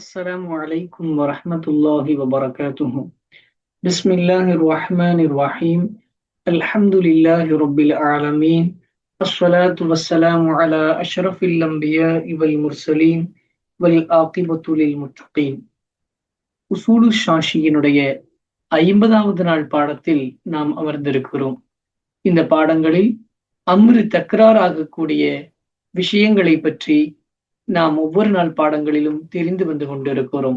السلام عليكم ورحمة الله وبركاته. بسم الله الرحمن الرحيم. الحمد لله رب العالمين. الصلاة والسلام على أشرف الأنبياء والمرسلين والعاقبة للمتقين. உசூலு ஷாஷியினுடைய 50வது நாள் பாடத்தில் நாம் அமர்ந்திருக்கிறோம். இந்த பாடங்களில் அம்ரு தக்ரார் ஆகக்கூடிய விஷயங்களை பற்றி நாம் ஒவ்வொரு நாள் பாடங்களிலும் தெரிந்து வந்து கொண்டிருக்கிறோம்.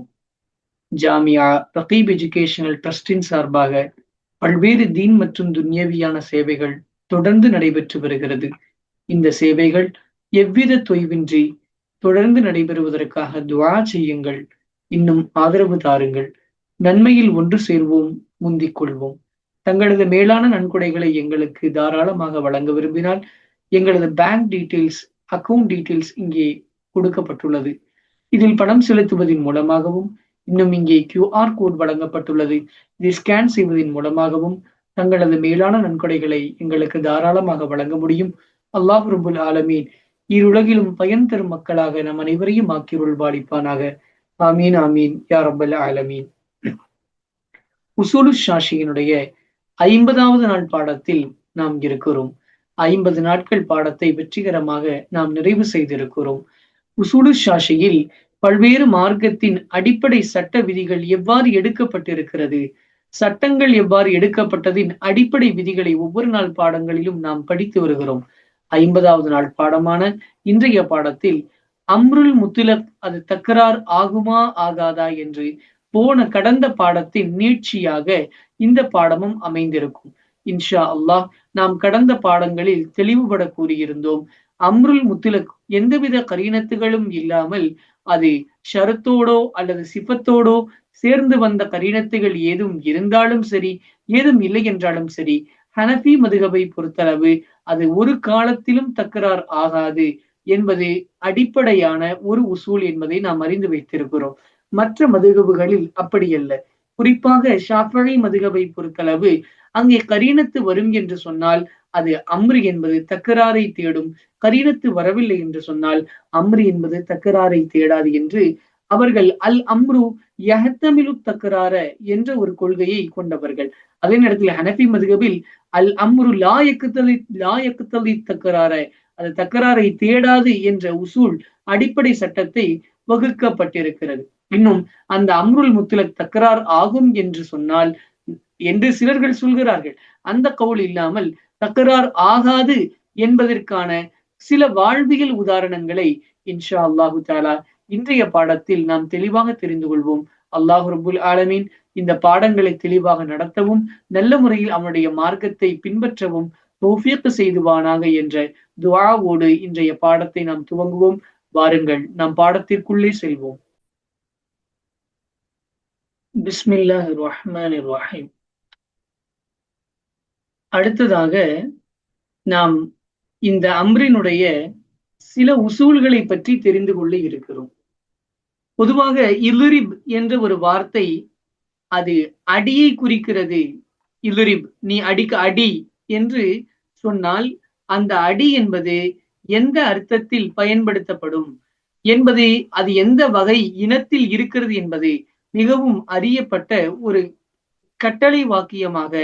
ஜாமியா ரகீப் எஜுகேஷனல் ட்ரஸ்டின் சார்பாக பல்வேறு தீன் மற்றும் துன்யவியான சேவைகள் தொடர்ந்து நடைபெற்று வருகிறது. இந்த சேவைகள் எவ்வித தொய்வின்றி தொடர்ந்து நடைபெறுவதற்காக துஆ செய்யுங்கள், இன்னும் ஆதரவு தாருங்கள். நன்மையில் ஒன்று சேர்வோம், முந்திக் கொள்வோம். தங்களது மேலான நன்கொடைகளை எங்களுக்கு தாராளமாக வழங்க விரும்பினால் எங்களது பேங்க் டீட்டெயில்ஸ், அக்கவுண்ட் டீட்டெயில்ஸ் இங்கே கொடுக்கப்பட்டுள்ளது. இதில் பணம் செலுத்துவதன் மூலமாகவும், இன்னும் இங்கே QR கோட் வழங்கப்பட்டுள்ளது, இதை ஸ்கேன் செய்வதன் மூலமாகவும் தங்களது மேலான நன்கொடைகளை எங்களுக்கு தாராளமாக வழங்க முடியும். அல்லாஹ் ரப்புல் ஆலமீன் இருலகிலும் பயன் தரும் மக்களாக நம் அனைவரையும் ஆக்கிருள் பாலிப்பானாக. ஆமீன் ஆமீன் யா ரப்பல் ஆலமீன். உசூலு ஷாஷியினுடைய 50வது நாள் பாடத்தில் நாம் இருக்கிறோம். 50 நாட்கள் பாடத்தை வெற்றிகரமாக நாம் நிறைவு செய்திருக்கிறோம். உசூலு ஷாஷியில் பல்வேறு மார்க்கத்தின் அடிப்படை சட்ட விதிகள் எவ்வாறு எடுக்கப்பட்டிருக்கிறது, சட்டங்கள் எவ்வாறு எடுக்கப்பட்டதின் அடிப்படை விதிகளை ஒவ்வொரு நாள் பாடங்களிலும் நாம் படித்து வருகிறோம். 50வது நாள் பாடமான இன்றைய பாடத்தில் அம்ருல் முத்துலக், அது தக்கரார் ஆகுமா ஆகாதா என்று கடந்த பாடத்தின் நீட்சியாக இந்த பாடமும் அமைந்திருக்கும். இன்ஷா அல்லாஹ் நாம் கடந்த பாடங்களில் தெளிவுபட கூறியிருந்தோம். அம்ருல் முத்துலக் எந்தவித கரீனத்துகளும் இல்லாமல், அது ஷரத்தோடோ அல்லது சிஃபத்தோடோ சேர்ந்து வந்த கரீனத்துகள் ஏதும் இருந்தாலும் சரி, ஏதும் இல்லை என்றாலும் சரி, ஹனஃபி மதுஹபை பொறுத்தளவு அது ஒரு காலத்திலும் தக்கரார் ஆகாது என்பது அடிப்படையான ஒரு உசூல் என்பதை நாம் அறிந்து வைத்திருக்கிறோம். மற்ற மதுஹபுகளில் அப்படி அல்ல. குறிப்பாக ஷாஃபிஈ மதுஹபை பொறுத்தளவு அங்கே கரீனத்து வரும் என்று சொன்னால் அது அம்ரு என்பது தக்கராரை தேடும், கரீனத்து வரவில்லை என்று சொன்னால் அம்ரு என்பது தக்கராரை தேடாது என்று அவர்கள் அல் அம்ரு யஹ்தமிலு தக்கரார என்ற ஒரு கொள்கையை கொண்டவர்கள். அதே நேரத்தில் ஹனஃபி மதுஹபில் அல் அம்ரு லா யக்தலி தக்கரார, அது தக்கராரை தேடாது என்ற உசூல் அடிப்படை சட்டத்தை வகுக்கப்பட்டிருக்கிறது. இன்னும் அந்த அம்ருல் முத்துலக் தக்கரார் ஆகும் என்று சொன்னால் என்று சிலர்கள் சொல்கிறார்கள். அந்த கவுல் இல்லாமல் தக்கரார் ஆகாது என்பதற்கான சில வாழ்வியல் உதாரணங்களை இன்ஷா அல்லாஹு தஆலா இன்றைய பாடத்தில் நாம் தெளிவாக தெரிந்து கொள்வோம். அல்லாஹ் ரப்புல் ஆலமீன் இந்த பாடங்களை தெளிவாக நடத்தவும், நல்ல முறையில் அவனுடைய மார்க்கத்தை பின்பற்றவும் தௌஃபீக் செய்துவானாக என்ற துஆவோடு இன்றைய பாடத்தை நாம் துவங்குவோம். வாருங்கள், நாம் பாடத்திற்குள்ளே செல்வோம். பிஸ்மில்லாஹிர் ரஹ்மானிர் ரஹீம். அடுத்ததாக நாம் இந்த அம்ரினுடைய சில உசூல்களை பற்றி தெரிந்து கொள்ள இருக்கிறோம். பொதுவாக இலுரிப் என்ற ஒரு வார்த்தை அது அடியை குறிக்கிறது. இலுரிப், நீ அடிக்க அடி என்று சொன்னால் அந்த அடி என்பது எந்த அர்த்தத்தில் பயன்படுத்தப்படும் என்பது, அது எந்த வகை இனத்தில் இருக்கிறது என்பது மிகவும் அறியப்பட்ட ஒரு கட்டளை வாக்கியமாக,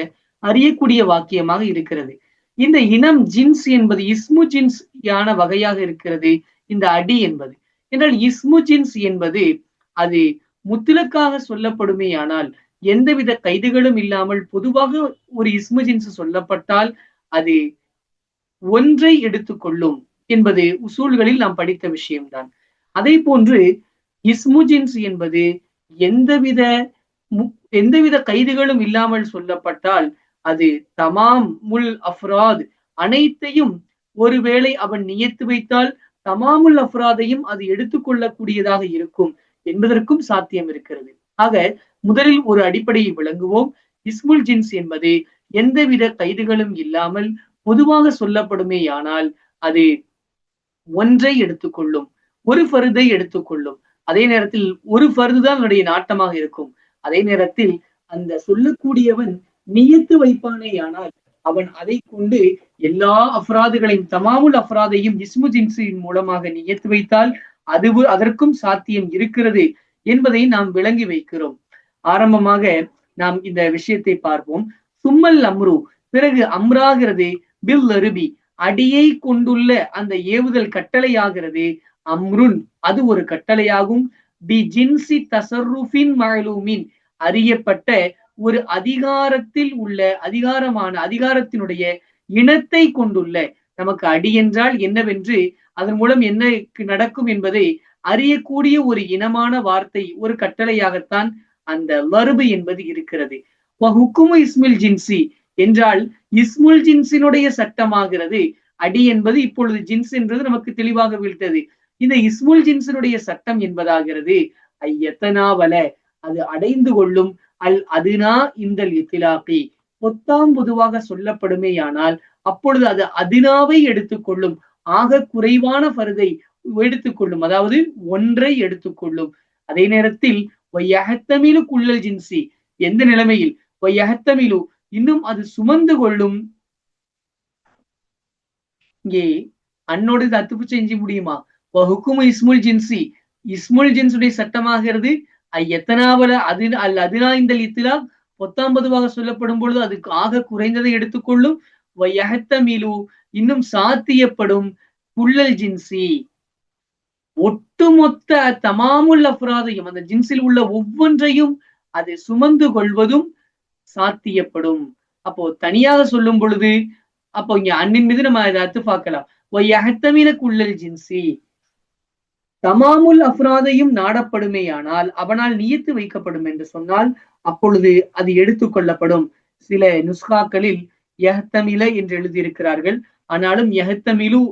அறியக்கூடிய வாக்கியமாக இருக்கிறது. இந்த இனம் ஜின்ஸ் என்பது இஸ்மு ஜின்ஸ் யான வகையாக இருக்கிறது இந்த அடி என்பது. என்றால் இஸ்மு ஜின்ஸ் என்பது அது முத்துலக்காக சொல்லப்படுமே, ஆனால் எந்தவித கைதுகளும் இல்லாமல் பொதுவாக ஒரு இஸ்மு ஜின்ஸ் சொல்லப்பட்டால் அது ஒன்றை எடுத்துக்கொள்ளும் என்பது உசூல்களில் நாம் படித்த விஷயம்தான். அதே போன்று இஸ்மு ஜின்ஸ் என்பது எந்தவித கைதுகளும் இல்லாமல் சொல்லப்பட்டால் அது தமாம் முல் அஃப்ராத், அனைத்தையும் ஒருவேளை அவன் நியத்து வைத்தால் தமாமுல் அஃப்ராதையும் அது எடுத்துக்கொள்ளக்கூடியதாக இருக்கும் என்பதற்கும் சாத்தியம் இருக்கிறது. ஆக முதலில் ஒரு அடிப்படையை விளங்குவோம். இஸ்முல் ஜின்ஸ் என்பது எந்தவித கைதுகளும் இல்லாமல் பொதுவாக சொல்லப்படுமேயானால் அது ஒன்றை எடுத்துக்கொள்ளும், ஒரு ஃபர்தை எடுத்துக்கொள்ளும். அதே நேரத்தில் ஒரு ஃபர்து தான் அதனுடைய நாட்டமாக இருக்கும். அதே நேரத்தில் அந்த சொல்லக்கூடியவன் நியத்து வைப்பானேயானால் அவன் அதை கொண்டு எல்லா அஃப்ராதுகளையும், தமாமுல் அஃப்ராதையும் இஸ்மு ஜின்ஸின் மூலமாக நியத்து வைத்தால் அதற்கும் சாத்தியம் இருக்கிறது என்பதை நாம் விளங்கி வைக்கிறோம். ஆரம்பமாக நாம் இந்த விஷயத்தை பார்ப்போம். சும்மல் அம்ரு, பிறகு அம்ராகிறது பில் அருபி, அடியை கொண்டுள்ள அந்த ஏவுதல் கட்டளையாகிறது அம்ருன், அது ஒரு கட்டளையாகும். பி ஜின்சி தசர்ருஃபின் மஅலூமின், அறியப்பட்ட ஒரு அதிகாரத்தில் உள்ள அதிகாரத்தினுடைய இனத்தை கொண்டுள்ள, நமக்கு அடி என்றால் என்னவென்று அதன் மூலம் என்ன நடக்கும் என்பதை அறியக்கூடிய ஒரு இனமான வார்த்தை, ஒரு கட்டளையாகத்தான் அந்த வர்பு என்பது இருக்கிறது. ஹுக்குமு இஸ்முல் ஜின்சி என்றால் இஸ்முல் ஜின்சினுடைய சட்டமாகிறது. அடி என்பது இப்பொழுது ஜின்ஸ் என்றது நமக்கு தெளிவாக வீழ்த்தது. இந்த இஸ்முல் ஜின்சினுடைய சட்டம் என்பதாகிறது ஐயத்தனாவல, அது அடைந்து கொள்ளும் அல் அதுனா இந்த இத்திலாக்கி, பொத்தாம் பொதுவாக சொல்லப்படுமேயானால் அப்பொழுது அது அதினாவை எடுத்துக்கொள்ளும், ஆக குறைவான பருதை எடுத்துக்கொள்ளும், அதாவது ஒன்றை எடுத்துக்கொள்ளும். அதே நேரத்தில் குள்ளல் ஜின்சி, எந்த நிலைமையில் ஒய்யஹத்தமிலு, இன்னும் அது சுமந்து கொள்ளும். இங்கே அன்னோடு அத்துப்பு செஞ்சு முடியுமா? ஹுக்குமு இஸ்முல் ஜின்சி, இஸ்முல் ஜின்சுடைய சட்டமாகிறது எத்தனாவல அது அல் அதினா இந்த இத்திலா, பொத்தாம் பொதுவாக சொல்லப்படும் பொழுது அதுக்கு ஆக குறைந்ததை எடுத்துக்கொள்ளும். வயஹத்தமிலு, இன்னும் சாத்தியப்படும். குள்ளல் ஜின்சி, ஒட்டுமொத்த தமாமுல் அஃப்ராதையும், அந்த ஜின்ஸில் உள்ள ஒவ்வொன்றையும் அது சுமந்து கொள்வதும் சாத்தியப்படும். அப்போ தனியாக சொல்லும் பொழுது அப்போ இங்க அன்னின் மீது நம்ம அதை அத்து பார்க்கலாம். குள்ளல் ஜின்சி, தமாமுல் அஃப்ராதையும் நாடப்படுமேயானால் அவனால் நியத்து வைக்கப்படும் என்று சொன்னால் அப்பொழுது அது எடுத்துக்கொள்ளப்படும். சில நுஸ்காக்களில் யஹ்தமில என்று எழுதியிருக்கிறார்கள். ஆனாலும் யஹ்தமிலு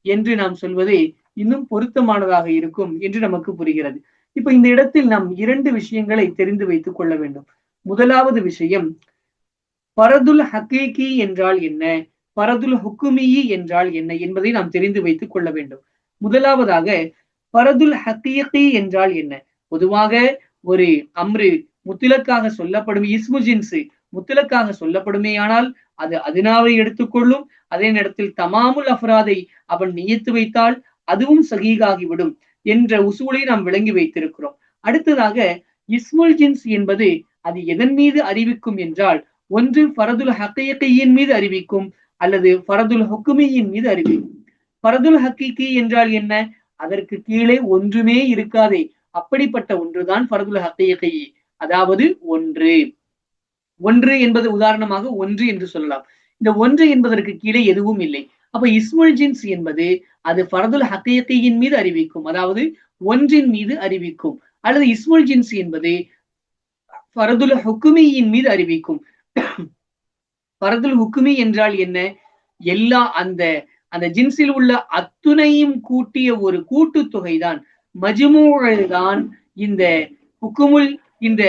என்று நாம் சொல்வதே இன்னும் பொருத்தமானதாக இருக்கும் என்று நமக்கு புரிகிறது. இப்ப இந்த இடத்தில் நாம் 2 விஷயங்களை தெரிந்து வைத்துக் கொள்ள வேண்டும். முதலாவது விஷயம், பரதுல் ஹக்கீகி என்றால் என்ன, பரதுல் ஹுக்குமி என்றால் என்ன என்பதை நாம் தெரிந்து வைத்துக் கொள்ள வேண்டும். முதலாவதாக பரதுல் ஹக்கீகி என்றால் என்ன? பொதுவாக ஒரு அம்ரு முத்திலக்காக சொல்லப்படும், இஸ்மு ஜின்ஸ் முத்திலக்காக சொல்லப்படுமேயானால் அது அதினாவை எடுத்துக்கொள்ளும். அதே நேரத்தில் தமாமுல் அஃப்ராதை அவன் நியத்து வைத்தால் அதுவும் சகீகாகிவிடும் என்ற உசூலை நாம் விளங்கி வைத்திருக்கிறோம். அடுத்ததாக இஸ்முல் ஜின்ஸ் என்பது அது எதன் மீது அறிவிக்கும் என்றால், ஒன்று பரதுல் ஹக்கீகியின் மீது அறிவிக்கும், அல்லது பரதுல் ஹுக்குமியின் மீது அறிவிக்கும். பரதுல் ஹக்கீகி என்றால் என்ன? அதற்கு கீழே ஒன்றுமே இருக்காதே, அப்படிப்பட்ட ஒன்றுதான் பரதுல் ஹக்கீகி, அதாவது ஒன்று. ஒன்று என்பது உதாரணமாக ஒன்று என்று சொல்லலாம். இந்த ஒன்று என்பதற்கு கீழே எதுவும் இல்லை. அப்ப இஸ்முல் ஜின்ஸ் என்பது அது பரதுல் ஹக்கீகியின் மீது அறிவிக்கும், அதாவது ஒன்றின் மீது அறிவிக்கும். அல்லது இஸ்முல் ஜின்ஸ் என்பது பரதுல் ஹுக்குமியின் மீது அறிவிக்கும். பரதுல் ஹுக்குமி என்றால் என்ன? எல்லா அந்த ஜின்ஸில் உள்ள அத்துணையும் கூட்டிய ஒரு கூட்டு தொகைதான், மஜ்மூஅ் இந்த ஹுக்குமுல், இந்த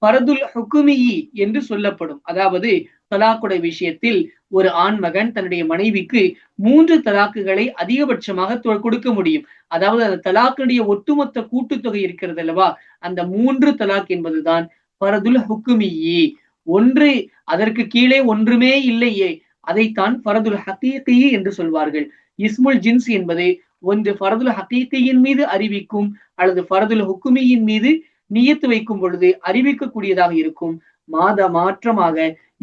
பரதுல் ஹுக்குமி என்று சொல்லப்படும். அதாவது தலாக்குடைய விஷயத்தில் ஒரு ஆண் மகன் தன்னுடைய மனைவிக்கு 3 தலாக்குகளை அதிகபட்சமாக கொடுக்க முடியும். அதாவது அந்த தலாக்குடைய ஒட்டுமொத்த கூட்டுத்தொகை இருக்கிறது அல்லவா, அந்த 3 தலாக் என்பதுதான் பரதுல் ஹுக்குமி. ஒன்று, அதற்கு கீழே ஒன்றுமே இல்லையே, அதைத்தான் பரதுல் ஹக்கீகி என்று சொல்வார்கள். இஸ்முல் ஜின்ஸ் என்பது ஒன்று பரதுல் ஹக்கீகியின் மீது அறிவிக்கும், அல்லது பரதுல் ஹுக்குமியின் மீது நியத்து வைக்கும் பொழுது அறிவிக்கக்கூடியதாக இருக்கும். மாற்றமாக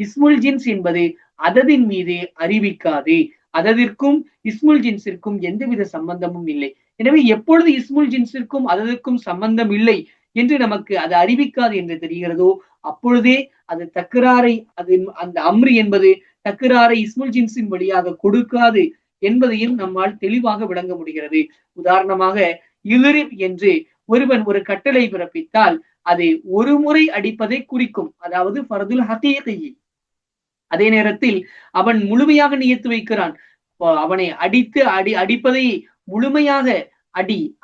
இஸ்முல் ஜின்ஸ் என்பது அததின் மீது அறிவிக்காது. அததிற்கும் இஸ்முல் ஜின்ஸிற்கும் எந்தவித சம்பந்தமும் இல்லை. எனவே எப்பொழுது இஸ்முல் ஜின்ஸிற்கும் அதற்கும் சம்பந்தம் இல்லை என்று நமக்கு அது அறிவிக்காது என்று தெரிகிறதோ அப்பொழுதே அது தக்ராரை, அது அந்த அம்ரு என்பது தக்ராரை இஸ்முல் ஜின்ஸின் வழியாக கொடுக்காது என்பதையும் நம்மால் தெளிவாக விளங்க முடிகிறது. உதாரணமாக இல்ரிப் என்று ஒருவன் ஒரு கட்டளை பிறப்பித்தால் அதை ஒரு முறை அடிப்பதை குறிக்கும், அதாவது பரதுல் ஹக்கீகி. அதே நேரத்தில் அவன் முழுமையாக நியத்து வைக்கிறான், அவனை அடிப்பதை முழுமையாக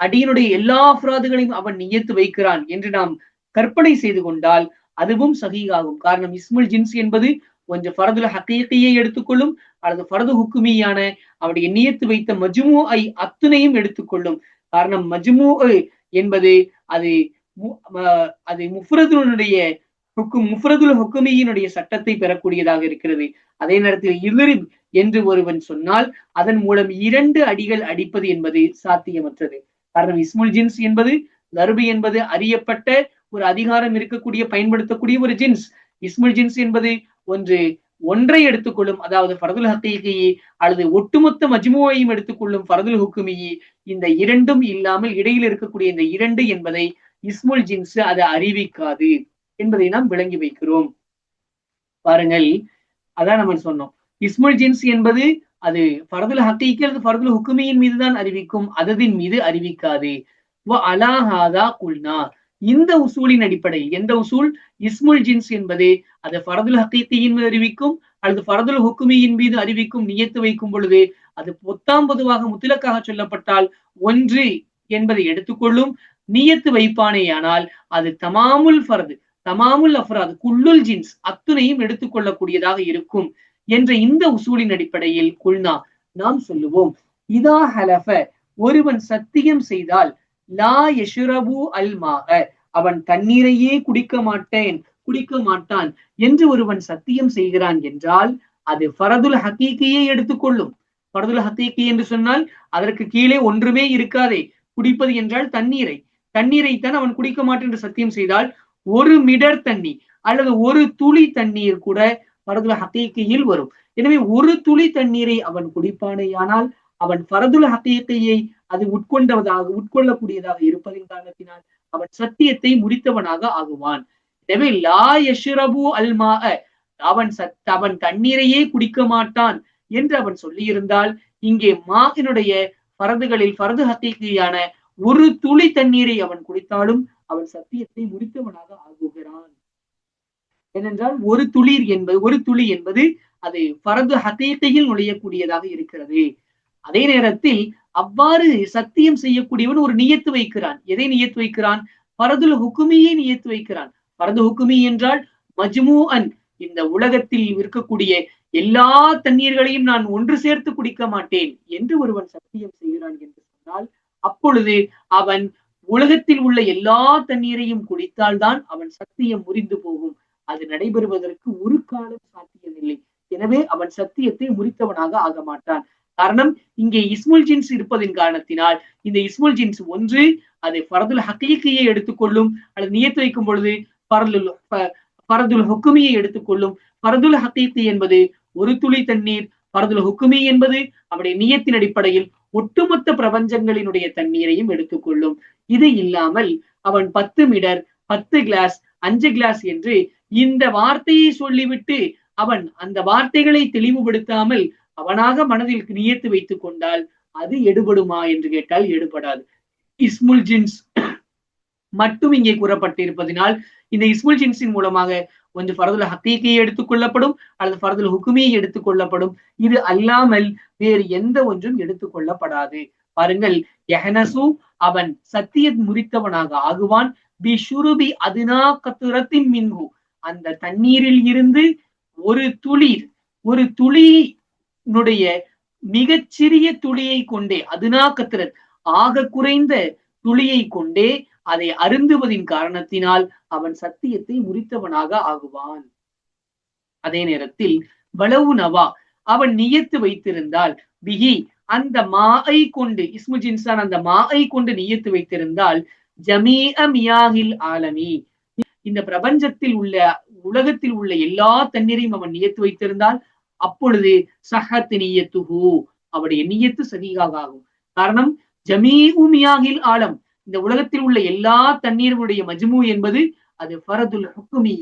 அடியினுடைய எல்லா அஃப்ராதுகளையும் அவன் நியத்து வைக்கிறான் என்று நாம் கற்பனை செய்து கொண்டால் அதுவும் சஹீகாகும். காரணம், இஸ்முல் ஜின்ஸ் என்பது கொஞ்சம் பரதுல் ஹக்கீகியை எடுத்துக்கொள்ளும், அல்லது பரது ஹுக்குமியான அவனுடைய நியத்து வைத்த மஜ்மூஐ அத்துணையும் எடுத்துக்கொள்ளும். காரணம், மஜ்மூ என்பது அது முஃப்ரதுனுடைய முஃப்ரதுல் ஹுக்குமியினுடைய சட்டத்தை பெறக்கூடியதாக இருக்கிறது. அதே நேரத்தில் இல்ரிப் என்று ஒருவன் சொன்னால் அதன் மூலம் 2 அடிகள் அடிப்பது என்பது சாத்தியமற்றது. காரணம், இஸ்முல் ஜின்ஸ் என்பது லர்பு என்பது அறியப்பட்ட ஒரு அதிகாரம் இருக்கக்கூடிய பயன்படுத்தக்கூடிய ஒரு ஜின்ஸ். இஸ்முல் ஜின்ஸ் என்பது ஒன்றை எடுத்துக்கொள்ளும், அதாவது ஃபர்துல் ஹக்கீகி அல்லது ஒட்டுமொத்த மஜ்முவையும் எடுத்துக்கொள்ளும் ஃபர்துல் ஹுக்குமி. இந்த இரண்டும் இல்லாமல் இடையில் இருக்கக்கூடிய இந்த இரண்டு என்பதை இஸ்முல் ஜின்ஸ் அதை அறிவிக்காது என்பதை நாம் விளங்கி வைக்கிறோம். பாருங்கள், அதான் நம்ம சொன்னோம். இஸ்முல் ஜின்ஸ் என்பது அது ஃபர்துல் ஹக்கீகி அல்லது ஃபர்துல் ஹுக்குமியின் மீதுதான் அறிவிக்கும், அததின் மீது அறிவிக்காது. அலாஹாதா குல்னா, இந்த உசூலின் அடிப்படையில், எந்த உசூல்? இஸ்முல் ஜின்ஸ் என்பது அது ஃபர்துல் ஹக்கீகியின் மீது அறிவிக்கும் அல்லது ஃபர்துல் ஹுக்குமியின் மீது அறிவிக்கும். நியத்து வைக்கும் பொழுது அது பொதுவாக முத்தலக்காக சொல்லப்பட்டால் ஒன்று என்பதை எடுத்துக்கொள்ளும். நியத்து வைப்பானேயானால் அது தமாமுல் ஃபர்து, தமாமுல் அஃப்ராத், குல்லுல் ஜின்ஸ் அத்துணையும் எடுத்துக்கொள்ளக்கூடியதாக இருக்கும் என்ற இந்த உசூலின் அடிப்படையில் குல்னா நாம் சொல்லுவோம். இதா ஹலஃப, ஒருவன் சத்தியம் செய்தால், லா யஷ்ரபு அல் மாக, அவன் தண்ணீரையே குடிக்க மாட்டான் என்று ஒருவன் சத்தியம் செய்கிறான் என்றால் அது ஃபரதுல் ஹக்கீகியை எடுத்துக்கொள்ளும். ஃபரதுல் ஹக்கீகி என்று சொன்னால் அதற்கு கீழே ஒன்றுமே இருக்காதே. குடிப்பது என்றால் தண்ணீரைத்தான் அவன் குடிக்க மாட்டேன் என்று சத்தியம் செய்தால் ஒரு மிடர் தண்ணி அல்லது ஒரு துளி தண்ணீர் கூட ஃபரதுல் ஹக்கீகியில் வரும். எனவே ஒரு துளி தண்ணீரை அவன் குடிப்பானேயானால் அவன் ஃபரதுல் ஹக்கீகியை அது உட்கொள்ளக்கூடியதாக இருப்பதின் காரணத்தினால் அவன் சத்தியத்தை முறித்தவனாக ஆகுவான். எனவே லா யஷ்ரபு அல் மாக, அவன் தண்ணீரையே குடிக்க மாட்டான் என்று அவன் சொல்லியிருந்தால் இங்கே மாவினுடைய ஃபரதுகளில் ஃபரது ஹக்கீகியான ஒரு துளி தண்ணீரை அவன் குடித்தாலும் அவன் சத்தியத்தை முறித்தவனாக ஆகுகிறான். ஏனென்றால் ஒரு துளி என்பது அது ஃபரது ஹக்கீகியில் நுழையக்கூடியதாக இருக்கிறது. அதே நேரத்தில் அவ்வாறு சத்தியம் செய்யக்கூடியவன் ஒரு நியத்து வைக்கிறான். எதை நியத்து வைக்கிறான்? ஃபரதுல் ஹுக்குமியை நியத்து வைக்கிறான். ஃபரது ஹுக்குமி என்றால் மஜ்மூஅன், இந்த உலகத்தில் இருக்கக்கூடிய எல்லா தண்ணீர்களையும் நான் ஒன்று சேர்த்து குடிக்க மாட்டேன் என்று ஒருவன் சத்தியம் செய்கிறான் என்று சொன்னால் அப்பொழுது அவன் உலகத்தில் உள்ள எல்லா தண்ணீரையும் குடித்தால்தான் அவன் சத்தியம் முறிந்து போகும். அது நடைபெறுவதற்கு ஒரு காலம் சாத்தியமில்லை. எனவே அவன் சத்தியத்தை முறித்தவனாக ஆக மாட்டான். காரணம், இங்கே இஸ்முல் ஜின்ஸ் இருப்பதின் காரணத்தினால் இந்த இஸ்முல் ஜின்ஸ் ஒன்று அது ஃபரதுல் ஹக்கீகியை எடுத்துக்கொள்ளும் அல்லது நியத்து வைக்கும் பொழுது ஃபரதுல் ஹுக்குமியை எடுத்துக்கொள்ளும். ஃபரதுல் ஹக்கீகி என்பது ஒரு துளி தண்ணீர், ஃபரதுல் ஹுக்குமி என்பது அவருடைய நியத்தின் அடிப்படையில் ஒட்டுமொத்த பிரபஞ்சங்களினுடைய தண்ணீரையும் எடுத்துக்கொள்ளும். இது இல்லாமல் அவன் 10 மிடர், 10 கிளாஸ், 5 கிளாஸ் என்று இந்த வார்த்தையை சொல்லிவிட்டு அவன் அந்த வார்த்தைகளை தெளிவுபடுத்தாமல் அவனாக மனதில் நியத்து வைத்துக் கொண்டால் அது எடுபடுமா என்று கேட்டால் எடுபடாது. இஸ்முல் ஜின்ஸ் மட்டும் இங்கே கூறப்பட்டிருப்பதனால் இந்த இஸ்முல் ஜின்ஸின் மூலமாக ஒன்று ஃபரதுல் ஹக்கீகியை எடுத்துக்கொள்ளப்படும் அல்லது ஃபரதுல் ஹுக்குமியை எடுத்துக்கொள்ளப்படும். இது அல்லாமல் வேறு எந்த ஒன்றும் எடுத்துக்கொள்ளப்படாது. பாருங்கள், யஹ்னசு, அவன் சத்தியம் முறித்தவனாக ஆகுவான். பி ஷுருபி அதுனா கத்ரத்தின் மின்ஹு, அந்த தண்ணீரில் இருந்து ஒரு துளியினுடைய மிகச்சிறிய துளியை கொண்டே, அதுனா கத்ரத் ஆக குறைந்த துளியை கொண்டே அதை அருந்துவதின் காரணத்தினால் அவன் சத்தியத்தை முறித்தவனாக ஆகுவான். அதே நேரத்தில் வலவு நவா, அவன் நியத்து வைத்திருந்தால், பிஹி, அந்த மாஐ கொண்டு, இஸ்மு ஜின்சான் அந்த மாஐ கொண்டு நியத்து வைத்திருந்தால், ஜமீஅ மியாஹில் ஆலமி, இந்த பிரபஞ்சத்தில் உள்ள உலகத்தில் உள்ள எல்லா தண்ணீரையும் அவன் நியத்து வைத்திருந்தால் அப்பொழுது சஹத் நியத்துஹு, அவருடைய நியத்து சகிகாக ஆகும். காரணம், ஜமீஉ மியாஹில் ஆலம், இந்த உலகத்தில் உள்ள எல்லா தண்ணீருடைய மஜ்மு என்பது அது ஃபரதுல் ஹுக்குமி.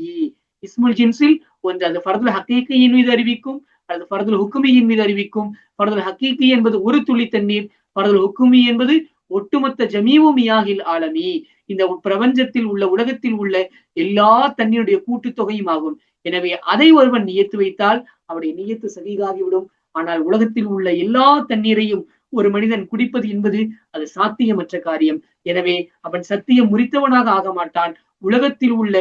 இஸ்முல் ஜின்ஸில் ஒன்று அது ஃபரதுல் ஹக்கீகியின் மீது அறிவிக்கும் அல்லது ஃபரதுல் ஹுக்குமியின் மீது அறிவிக்கும். ஃபரதுல் ஹக்கீகி என்பது ஒரு துளி தண்ணீர், ஃபரதுல் ஹுக்குமி என்பது ஒட்டுமொத்த ஜமீஉ மியாஹில் ஆலமி, இந்த பிரபஞ்சத்தில் உள்ள உலகத்தில் உள்ள எல்லா தண்ணீருடைய கூட்டுத்தொகையும் ஆகும். எனவே அதை ஒருவன் நியத்து வைத்தால் அவருடைய நியத்து சகிகாகிவிடும். ஆனால் உலகத்தில் உள்ள எல்லா தண்ணீரையும் ஒரு மனிதன் குடிப்பது என்பது அது சாத்தியமற்ற காரியம். எனவே அவன் சத்தியம் முறித்தவனாக ஆக மாட்டான். உலகத்தில் உள்ள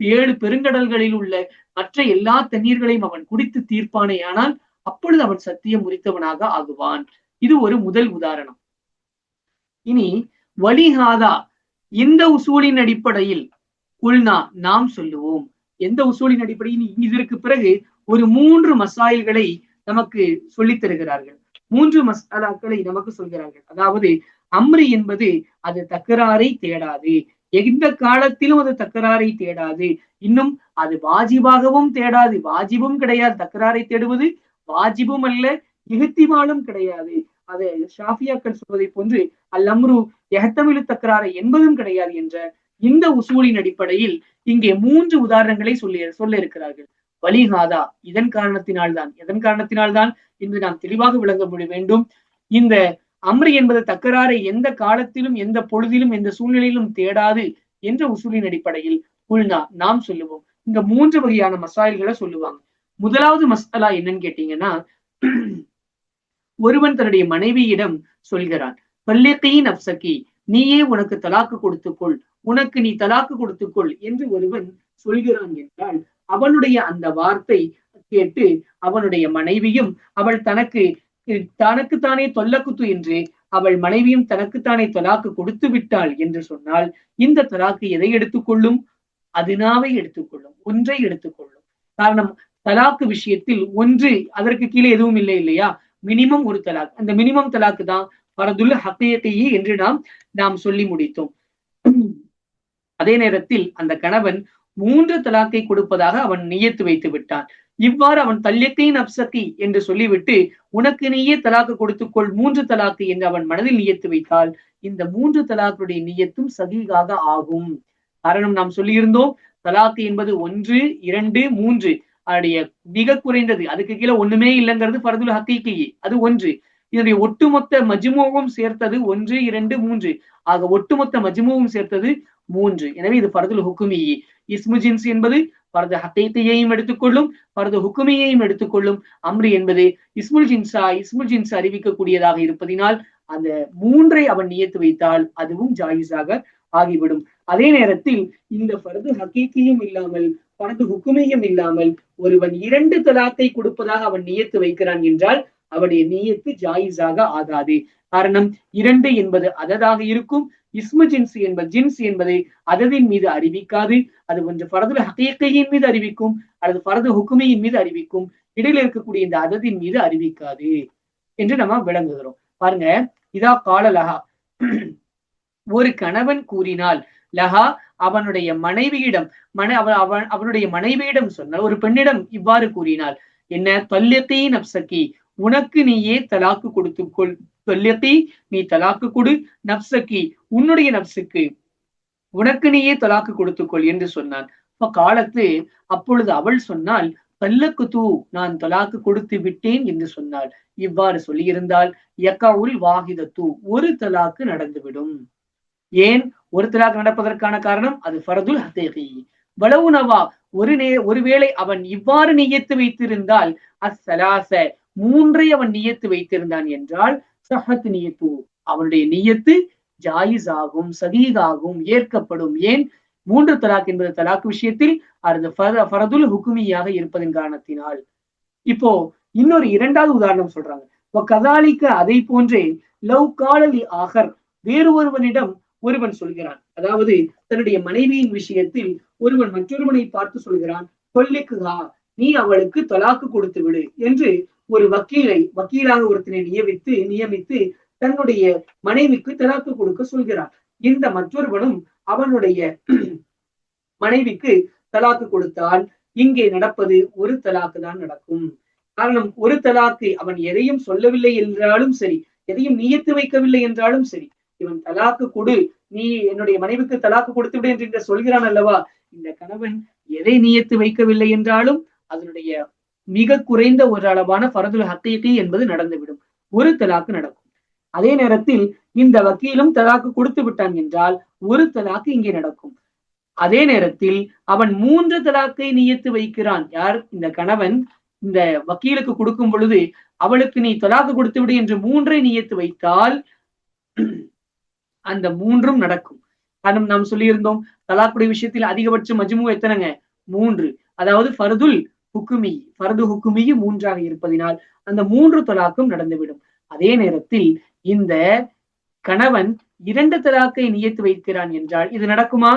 7 பெருங்கடல்களில் உள்ள மற்ற எல்லா தண்ணீர்களையும் அவன் குடித்து தீர்ப்பானே, ஆனால் அப்பொழுது அவன் சத்தியம் முறித்தவனாக ஆகுவான். இது ஒரு முதல் உதாரணம். இனி வலிஹாதா, இந்த உசூலின் அடிப்படையில் குல்னா நாம் சொல்லுவோம். எந்த உசூலின் அடிப்படையில்? இதற்கு பிறகு ஒரு 3 மசாயில்களை நமக்கு சொல்லித் தருகிறார்கள். 3 மசாலாக்களை நமக்கு சொல்கிறார்கள். அதாவது அம்ரி என்பது அது தக்கராரை தேடாது, எந்த காலத்திலும் அது தக்கராரை தேடாது, இன்னும் அது வாஜிபாகவும் தேடாது, வாஜிபும் கிடையாது. தக்கராரை தேடுவது வாஜிபும் அல்ல, இஹ்திமாலும் கிடையாது. அது ஷாஃபியாக்கள் சொல்வதை போன்று அல் அம்ரு எஹ்தமிலு தக்கராரை என்பதும் கிடையாது என்ற இந்த உசூலின் அடிப்படையில் இங்கே 3 உதாரணங்களை சொல்ல இருக்கிறார்கள். வலிஹாதா, இதன் காரணத்தினால்தான், எதன் காரணத்தினால்தான் என்று நாம் தெளிவாக விளங்க வேண்டும். இந்த அம்ரு என்பது தக்கராரை எந்த காலத்திலும், எந்த பொழுதிலும், எந்த சூழ்நிலையிலும் தேடாது என்ற உசூலின் அடிப்படையில் உள்னா நாம் சொல்லுவோம். இங்க 3 வகையான மசாயில்களை சொல்லுவாங்க. முதலாவது மசாலா என்னன்னு கேட்டீங்கன்னா, ஒருவன் தன்னுடைய மனைவியிடம் சொல்கிறான், பல்லிகீன் அப்சகி, நீயே உனக்கு தலாக்கு கொடுத்துக்கொள், உனக்கு நீ தலாக்கு கொடுத்துக்கொள் என்று ஒருவன் சொல்கிறான் என்றால், அவனுடைய அந்த வார்த்தை கேட்டு அவனுடைய மனைவியும் அவள் தனக்குத்தானே தொல்லக்குத்து என்று அவள் மனைவியும் தனக்குத்தானே தலாக்கு கொடுத்து விட்டாள் என்று சொன்னால், இந்த தலாக்கு எதை எடுத்துக்கொள்ளும்? அதுனாவை எடுத்துக்கொள்ளும், ஒன்றை எடுத்துக்கொள்ளும். காரணம், தலாக்கு விஷயத்தில் ஒன்று, அதற்கு கீழே எதுவும் இல்லை இல்லையா? மினிமம் ஒரு தலாக். அந்த மினிமம் தலாக்கு தான் ஃபர்துல் ஹகீகி என்று நாம் சொல்லி முடித்தோம். அதே நேரத்தில் அந்த கணவன் 3 தலாக்கை கொடுப்பதாக அவன் நியத்து வைத்து விட்டான். இவ்வாறு அவன் தல்யக்கைன் அப்சகி என்று சொல்லிவிட்டு, உனக்கு நீயே தலாக்கு கொடுத்துக்கொள் 3 தலாக்கு என்று அவன் மனதில் நியத்து வைத்தால், இந்த 3 தலாக்குடைய நியத்தும் சகீகாக ஆகும். காரணம், நாம் சொல்லியிருந்தோம், தலாக்கு என்பது 1, 2, 3 அதனுடைய மிக குறைந்தது, அதுக்கு கீழே ஒண்ணுமே இல்லைங்கிறது ஃபர்துல் ஹகீகி, அது 1. இதனுடைய ஒட்டுமொத்த மஜ்மூவும் சேர்த்தது 1, 2, 3 ஆக ஒட்டுமொத்த மஜ்மூவும் சேர்த்தது 3. எனவே இது ஃபர்துல் ஹுக்குமி. இஸ்மு ஜின்ஸ் என்பது ஃபர்து ஹகீகியையும் எடுத்துக்கொள்ளும், ஃபர்து ஹுக்குமியையும் எடுத்துக்கொள்ளும். அம்ரி என்பது இஸ்முல் ஜின்ஸ் அறிவிக்கக்கூடியதாக இருப்பதினால் அந்த 3ஐ அவன் நியத்து வைத்தால் அதுவும் ஜாயிஸாக ஆகிவிடும். அதே நேரத்தில் இந்த ஃபர்து ஹகீகியும் இல்லாமல், ஃபர்து ஹுக்குமியும் இல்லாமல் ஒருவன் 2 தலாக்கை கொடுப்பதாக அவன் நியத்து வைக்கிறான் என்றால் அவனுடைய நியத்து ஜாயிஸாக ஆகாது. காரணம், 2 என்பது அததாக இருக்கும், இஸ்மு ஜின்ஸ் என்பதை அததின் மீது அறிவிக்காது. அது ஒன்று ஃபர்துல் ஹகீகியின் மீது அறிவிக்கும், அல்லது ஃபர்து ஹுக்குமியின் மீது அறிவிக்கும். இடையில இருக்கக்கூடிய இந்த அததின் மீது அறிவிக்காது என்று நம்ம விளங்குகிறோம். பாருங்க, இதா கால லஹா, ஒரு கணவன் கூறினால், லஹா அவனுடைய மனைவியிடம், அவனுடைய மனைவியிடம் சொன்னால், ஒரு பெண்ணிடம் இவ்வாறு கூறினால் என்ன? தல்யகீ நப்சகி, உனக்கு நீயே தலாக்கு கொடுத்துக்கொள், தல்யகீ நீ தலாக்கு கொடு, நப்சகி உன்னுடைய நப்சுக்கு உனக்கு நீயே தலாக்கு கொடுத்துக்கொள் என்று சொன்னான். காலத்து அப்பொழுது அவள் சொன்னால், தல்லக்கு தூ, நான் தலாக்கு கொடுத்து விட்டேன் என்று சொன்னாள். இவ்வாறு சொல்லியிருந்தால் யகவுல் வாஹிதத்து, ஒரு தலாக்கு நடந்துவிடும். ஏன் ஒரு தலாக் நடப்பதற்கான காரணம்? அது ஃபர்துல் ஹகீகி. வலவுனவா, ஒருவேளை அவன் இவ்வாறு நியத்து வைத்திருந்தால், அஸ்ஸலாஸ 3ஐ அவன் நியத்து வைத்திருந்தான் என்றால், சஹத் நியத்து, அவனுடைய நியத்து ஜாயிஸ் ஆகும், சதீகாகும், ஏற்கப்படும். ஏன்? 3 தலாக் என்பது தலாக் விஷயத்தில் அது ஃபர்துல் ஹுக்குமியாக இருப்பதன் காரணத்தினால். இப்போ இன்னொரு 2வது உதாரணம் சொல்றாங்க. கதாலிக்க, அதை போன்றே லவ் காலலி ஆகர், வேறு ஒருவனிடம் ஒருவன் சொல்கிறான், அதாவது தன்னுடைய மனைவியின் விஷயத்தில் ஒருவன் மற்றொருவனை பார்த்து சொல்கிறான், கொல்லிக்குகா, நீ அவளுக்கு தலாக்கு கொடுத்து விடு என்று ஒரு வக்கீலாக ஒருத்தனை நியமித்து தன்னுடைய மனைவிக்கு தலாக்கு கொடுக்க சொல்கிறான். இந்த மற்றொருவனும் அவனுடைய மனைவிக்கு தலாக்கு கொடுத்தால் இங்கே நடப்பது ஒரு தலாக்கு தான் நடக்கும். காரணம், ஒரு தலாக்கு அவன் எதையும் சொல்லவில்லை என்றாலும் சரி, எதையும் நியத்து வைக்கவில்லை என்றாலும் சரி, இவன் தலாக்கு கொடு, நீ என்னுடைய மனைவிக்கு தலாக்கு கொடுத்து விடு என்று சொல்கிறான் அல்லவா, இந்த கணவன் எதை நியத்து வைக்கவில்லை என்றாலும் அதனுடைய மிக குறைந்த ஒரு அளவான ஃபர்துல் ஹகீகி என்பது நடந்துவிடும், ஒரு தலாக்கு நடக்கும். அதே நேரத்தில் இந்த வக்கீலும் தலாக்கு கொடுத்து விட்டான் என்றால் ஒரு தலாக்கு இங்கே நடக்கும். அதே நேரத்தில் அவன் 3 தலாக்கை நியத்து வைக்கிறான். யார்? இந்த கணவன் இந்த வக்கீலுக்கு கொடுக்கும் பொழுது, அவளுக்கு நீ தலாக்கு கொடுத்து விடு என்று 3ஐ நியத்து வைத்தால் அந்த 3ம் நடக்கும். காரணம், நாம் சொல்லியிருந்தோம், தலாக்குடைய விஷயத்தில் அதிகபட்ச மஜ்மூ எத்தனைங்க? 3. அதாவது ஃபர்து ஹுக்குமி 3ஆக இருப்பதினால் அந்த 3 தலாக்கும் நடந்துவிடும். அதே நேரத்தில் இந்த கணவன் 2 தலாக்கை நியத்து வைக்கிறான் என்றால் இது நடக்குமா?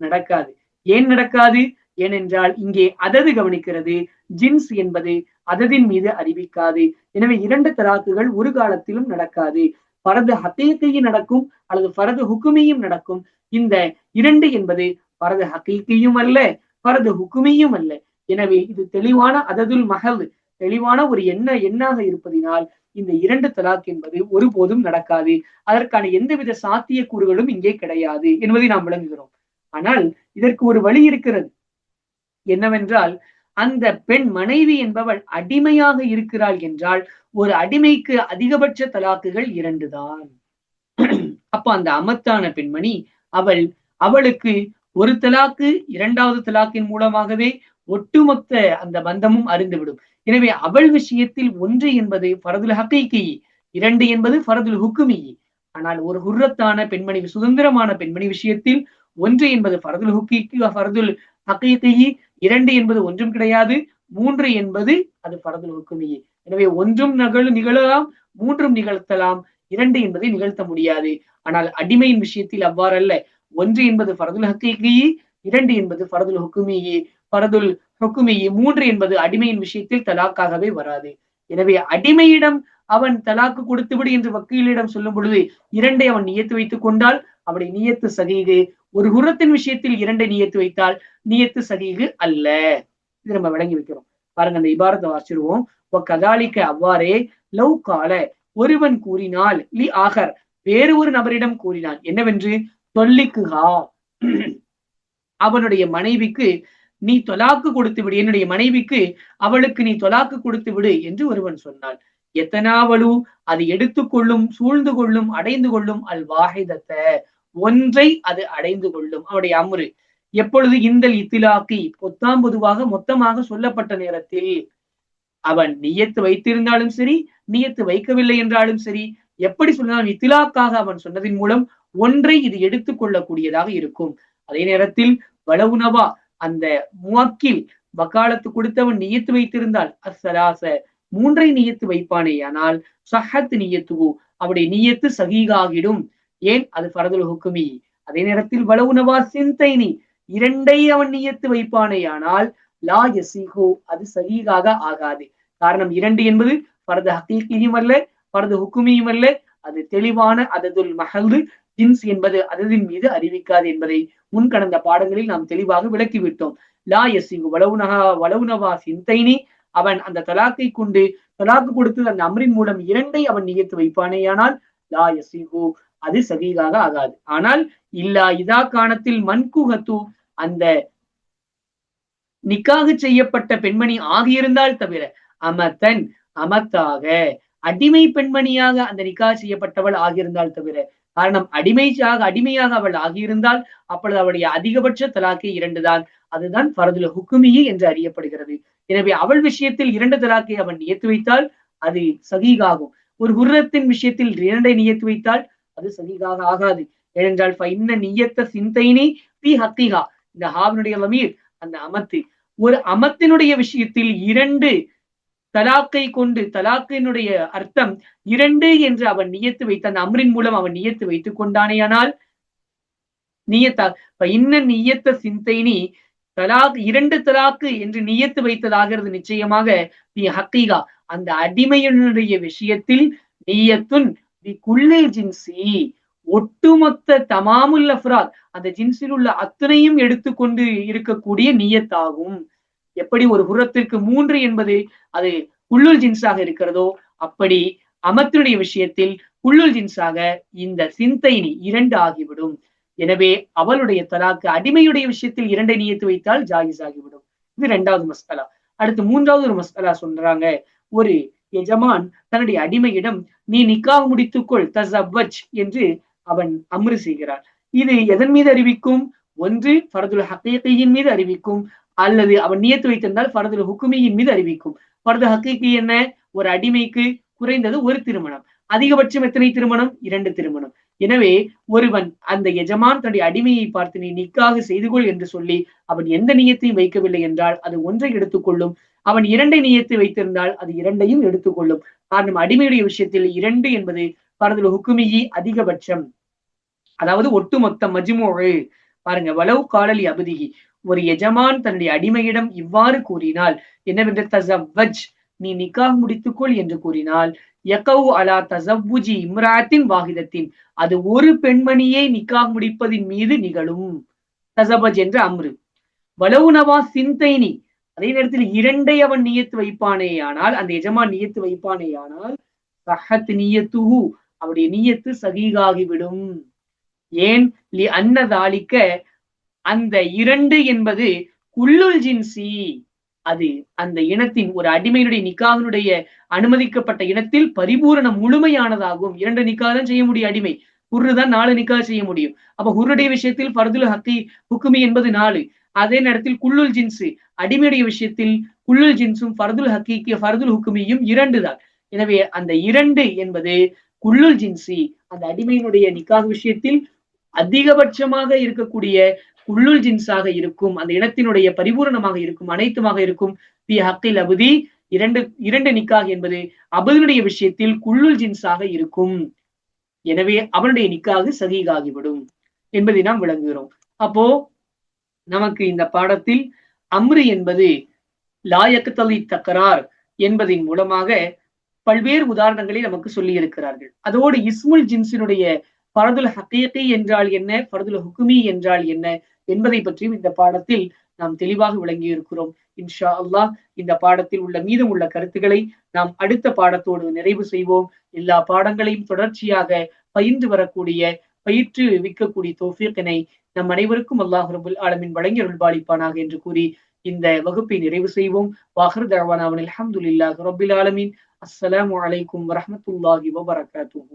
நடக்காது. ஏன் நடக்காது? ஏனென்றால் இங்கே அதது கவனிக்கிறது, ஜின்ஸ் என்பது அததின் மீது அறிவிக்காது. எனவே 2 தலாக்குகள் ஒரு காலத்திலும் நடக்காது. பரது ஹக்கீகையும் நடக்கும் அல்லது பரது ஹுக்குமியும் நடக்கும். இந்த 2 என்பது பரது ஹக்கீகையும் அல்ல, பரது ஹுக்குமியும் அல்ல. எனவே இது தெளிவான அததுல் மஹல், தெளிவான ஒரு எண்ணாக இருப்பதினால் இந்த 2 தலாக் என்பது ஒருபோதும் நடக்காது. அதற்கான எந்தவித சாத்திய கூறுகளும் இங்கே கிடையாது என்பதை நாம் விளங்குகிறோம். ஆனால் இதற்கு ஒரு வழி இருக்கிறது. என்னவென்றால், அந்த பெண் மனைவி என்பவள் அடிமையாக இருக்கிறாள் என்றால் ஒரு அடிமைக்கு அதிகபட்ச தலாக்குகள் 2 தான். அப்ப அந்த அமத்தான பெண்மணி அவளுக்கு ஒரு தலாக்கு 2வது தலாக்கின் மூலமாகவே ஒட்டுமொத்த அந்த பந்தமும் அருந்துவிடும். எனவே அவள் விஷயத்தில் 1 என்பது ஃபரதுல் ஹக்கீகி, 2 என்பது ஃபரதுல் ஹுக்குமி. ஆனால் ஒரு ஹுர்ரத்தான பெண்மணி, சுதந்திரமான பெண்மணி விஷயத்தில் 1 என்பது ஃபரதுல் ஹக்கீகி, 2 என்பது ஒன்றும் கிடையாது, 3 என்பது அது ஃபரதுல் ஹுக்குமி. எனவே 1ம் நிகழலாம், 3ம் நிகழ்த்தலாம், 2 என்பதை நிகழ்த்த முடியாது. ஆனால் அடிமையின் விஷயத்தில் அவ்வாறல்ல. 1 என்பது ஃபரதுல் ஹக்கீகி, 2 என்பது ஃபரதுல் ஹுக்குமி. 3 என்பது அடிமையின் விஷயத்தில் தலாக்காகவே வராது. எனவே அடிமையிடம் அவன் தலாக்கு கொடுத்து விடு என்று வக்கீலிடம் சொல்லும் பொழுது 2ஐ அவன் நியத்து வைத்துக் கொண்டால் அவருடைய நியத்து சகீகு. ஒரு ஹுர்ரத்தின் விஷயத்தில் 2ஐ நியத்து வைத்தால் நியத்து சகீகு அல்ல. இது நம்ம விளங்கி வைக்கிறோம். பாருங்க, அந்த இபாரத்தை வாசிடுவோம். கதாலிக்க அவ்வாறே லவ் கால ஒருவன் கூறினால் லி ஆகர் வேறு ஒரு நபரிடம் கூறினான் என்னவென்று, தொல்லிக்குஹா அவனுடைய மனைவிக்கு நீ தொலாக்கு கொடுத்து விடு, என்னுடைய மனைவிக்கு அவளுக்கு நீ தொலாக்கு கொடுத்து விடு என்று ஒருவன் சொன்னான். எத்தனாவளு அது எடுத்துக்கொள்ளும், சூழ்ந்து கொள்ளும், அடைந்து கொள்ளும் அல் வாஹிதத்த ஒன்றை அது அடைந்து கொள்ளும். அவனுடைய அம்ரு எப்பொழுது இந்த இத்திலாக்கி பொதுவாக மொத்தமாக சொல்லப்பட்ட நேரத்தில் அவன் நியத்து வைத்திருந்தாலும் சரி, நியத்து வைக்கவில்லை என்றாலும் சரி, எப்படி சொன்னாலும் இத்திலாக்காக அவன் சொன்னதின் மூலம் ஒன்றை இது எடுத்துக் கொள்ளக்கூடியதாக இருக்கும். அதே நேரத்தில் வளவுனவா அந்த முவக்கில் வக்காலத்து கொடுத்தவன் நியத்து வைத்திருந்தால் அஸ்ஸலாச 3ஐ நியத்து வைப்பானேயானால் சஹத் நியத்துகு அவருடைய நியத்து சகீகாகிடும். ஏன்? அது ஃபரதுல் ஹுக்குமி. அதே நேரத்தில் வளவுனவா சிந்தைனி 2ஐ அவன் நியத்து வைப்பானேயானால் லா யசிஹு அது சகீகாக ஆகாது. காரணம் 2 என்பது ஃபரது ஹக்கீகியும் அல்ல, ஃபரது ஹுக்குமியும் அல்ல. அது தெளிவான அததுல் மஹல், ஜின்ஸ் என்பது அததின் மீது அறிவிக்காது என்பதை முன்கடந்த பாடங்களில் நாம் தெளிவாக விளக்கிவிட்டோம். லா யசிஹு வளவுனவா சிந்தைனி அவன் அந்த தலாக்கை கொண்டு தலாக்கு கொடுத்து அந்த அம்ரின் மூலம் 2ஐ அவன் நியத்து வைப்பானேயானால் லா யசிஹு அது சகீகாக ஆகாது. ஆனால் இல்லா இதா காணத்தில் மன்குஹத்து அந்த நிக்காக செய்யப்பட்ட பெண்மணி ஆகியிருந்தால் தவிர, அமத்தன் அமத்தாக அடிமை பெண்மணியாக அந்த நிக்காக செய்யப்பட்டவள் ஆகியிருந்தால் தவிர. காரணம் அடிமையாக அவள் ஆகியிருந்தால் அப்பொழுது அவளுடைய அதிகபட்ச தலாக்கை 2 தான். அதுதான் ஃபரதுல் ஹுக்குமியி என்று அறியப்படுகிறது. எனவே அவள் விஷயத்தில் 2 தலாக்கை அவன் நியத்து வைத்தால் அது சகீகாகும். ஒரு ஹுர்ரத்தின் விஷயத்தில் 2ஐ நியத்து வைத்தால் அது சகீகாக ஆகாது. ஏனென்றால் நியத்த சிந்தைனி பி ஹத்திகா, இந்த ஹாவினுடைய லமீர் அந்த அமத்து, ஒரு அமத்தினுடைய விஷயத்தில் 2 தலாக்கை கொண்டு, தலாக்கினுடைய அர்த்தம் 2 என்று அவன் நியத்து வைத்த அந்த அம்ரின் மூலம் அவன் நியத்து வைத்துக் கொண்டானேயானால் நியத்த சிந்தைனி தலாக் 2 தலாக்கு என்று நியத்து வைத்ததாகிறது. நிச்சயமாக ஹக்கீகா அந்த அடிமையினுடைய விஷயத்தில் நியத்துன் குல்லில் ஜின்சி ஒட்டுமொத்த தமாமுல் அஃப்ராத் அந்த ஜின்ஸில் உள்ள அத்தனையும் எடுத்துக்கொண்டு இருக்கக்கூடிய நியத்தாகும். எப்படி ஒரு ஹுர்ரத்திற்கு 3 என்பது அது குல்லுல் ஜின்ஸாக இருக்கிறதோ அப்படி அமத்தினுடைய விஷயத்தில் குல்லுல் ஜின்ஸாக இந்த சிந்தைனி 2 ஆகிவிடும். எனவே அவளுடைய தலாக்கு அடிமையுடைய விஷயத்தில் 2ஐ நியத்து வைத்தால் ஜாயிஸ் ஆகிவிடும். இது 2வது மஸ்அலா. அடுத்து 3வது ஒரு மஸ்அலா சொல்றாங்க. ஒரு எஜமான் தன்னுடைய அடிமையிடம் நீ நிக்காஹ் முடித்துக்கொள் தஸவ்வஜ் என்று அவன் அம்ரு செய்கிறான். இது எதன் மீது அறிவிக்கும்? ஒன்று ஃபரதுல் ஹக்கீகியின் மீது அறிவிக்கும், அல்லது அவன் நியத்து வைத்திருந்தால் ஃபரதுல் ஹுக்குமியின் மீது அறிவிக்கும். ஃபரது ஹக்கீகி என்ன? ஒரு அடிமைக்கு குறைந்தது ஒரு திருமணம், அதிகபட்சம் எத்தனை திருமணம்? 2 திருமணம். எனவே ஒருவன் அந்த எஜமான் தன்னுடைய அடிமையை பார்த்து நீ நிக்காக செய்து கொள் என்று சொல்லி அவன் எந்த நியத்தையும் வைக்கவில்லை என்றால் அது 1ஐ எடுத்துக்கொள்ளும். அவன் 2ஐ நியத்து வைத்திருந்தால் அது 2ஐயும் எடுத்துக்கொள்ளும். காரணம் அடிமையுடைய விஷயத்தில் 2 என்பது ஃபரதுல் ஹுக்குமியி அதிகபட்சம், அதாவது ஒட்டுமொத்த மஜ்மூஉ. பாருங்க, வலவ் காலலி அபதிஹி ஒரு எஜமான் தன்னுடைய அடிமையிடம் இவ்வாறு கூறினால் என்னவென்று, தஸவ்வஜ் நீ நிக்காஹ் முடித்துக்கொள் என்று கூறினால் யகவு அலா தஸவ்வுஜி இம்ராத்தின் வாஹிதத்தின், அது ஒரு பெண்மணியை நிக்காஹ் முடிப்பதின் மீது நிகழும். தஸபஜ் என்ற அம்ரு. வலவுனவா சிந்தைனி, அதே நேரத்தில் இரண்டை அவன் நியத்து வைப்பானேயானால், அந்த எஜமான் நியத்து வைப்பானேயானால், சஹத் நியத்துஹு, அவருடைய நியத்து சகீகாகிவிடும். ஏன்? லி அன்னதாலிக்க, அந்த இரண்டு என்பது குல்லுல் ஜின்சி, அது அந்த இனத்தின் ஒரு அடிமையினுடைய நிக்காஹினுடைய அனுமதிக்கப்பட்ட இனத்தில் பரிபூரணம் முழுமையானதாகும். 2 நிக்காஹ் தான் செய்ய முடியும் அடிமை. ஹுர்ரு தான் 4 நிக்காஹ் செய்ய முடியும். அப்ப ஹுர்ருடைய விஷயத்தில் ஃபர்துல் ஹக்கி ஹுக்குமி என்பது 4. அதே நேரத்தில் குல்லுல் ஜின்ஸ் அடிமையுடைய விஷயத்தில் குல்லுல் ஜின்ஸும் ஃபர்துல் ஹக்கீக்கு ஃபர்துல் ஹுக்குமியும் 2 தான். எனவே அந்த 2 என்பது குல்லுல் ஜின்சி, அந்த அடிமையினுடைய நிக்காஹ் விஷயத்தில் அதிகபட்சமாக இருக்கக்கூடிய குல்லுல் ஜின்ஸாக இருக்கும், அந்த இனத்தினுடைய பரிபூரணமாக இருக்கும், அனைத்துமாக இருக்கும். பி ஹக்கில் அபுதி, இரண்டு நிக்காஹ் என்பது அபுதினுடைய விஷயத்தில் குல்லுல் ஜின்ஸாக இருக்கும். எனவே அவனுடைய நிக்காஹ் சகீகாகிவிடும் என்பதை நாம் விளங்குகிறோம். அப்போ நமக்கு இந்த பாடத்தில் அம்ரு என்பது லாயக்தலி தக்கரார் என்பதின் மூலமாக பல்வேறு உதாரணங்களை நமக்கு சொல்லி இருக்கிறார்கள். அதோடு இஸ்முல் ஜின்ஸினுடைய ஃபர்துல் ஹக்கீகி என்றால் என்ன, ஃபர்துல் ஹுக்குமி என்றால் என்ன என்பதை பற்றியும் இந்த பாடத்தில் நாம் தெளிவாக விளங்கி இருக்கிறோம். இன்ஷா அல்லாஹ் இந்த பாடத்தில் உள்ள மீதம் உள்ள கருத்துக்களை நாம் அடுத்த பாடத்தோடு நிறைவு செய்வோம். எல்லா பாடங்களையும் தொடர்ச்சியாக பயின்று வரக்கூடிய, பயிற்று விற்கக்கூடிய தௌஃபீக்கினை நம் அனைவருக்கும் அல்லாஹ் ரப்பல் ஆலமீன் வழங்கி அருள்பாலிப்பானாக என்று கூறி இந்த வகுப்பை நிறைவு செய்வோம். வாஹிர் தஅவானா அல்ஹம்துலில்லாஹி ரப்பில் ஆலமீன். அஸ்ஸலாமு அலைக்கும் வரஹ்மத்துல்லாஹி வபரகாத்துஹு.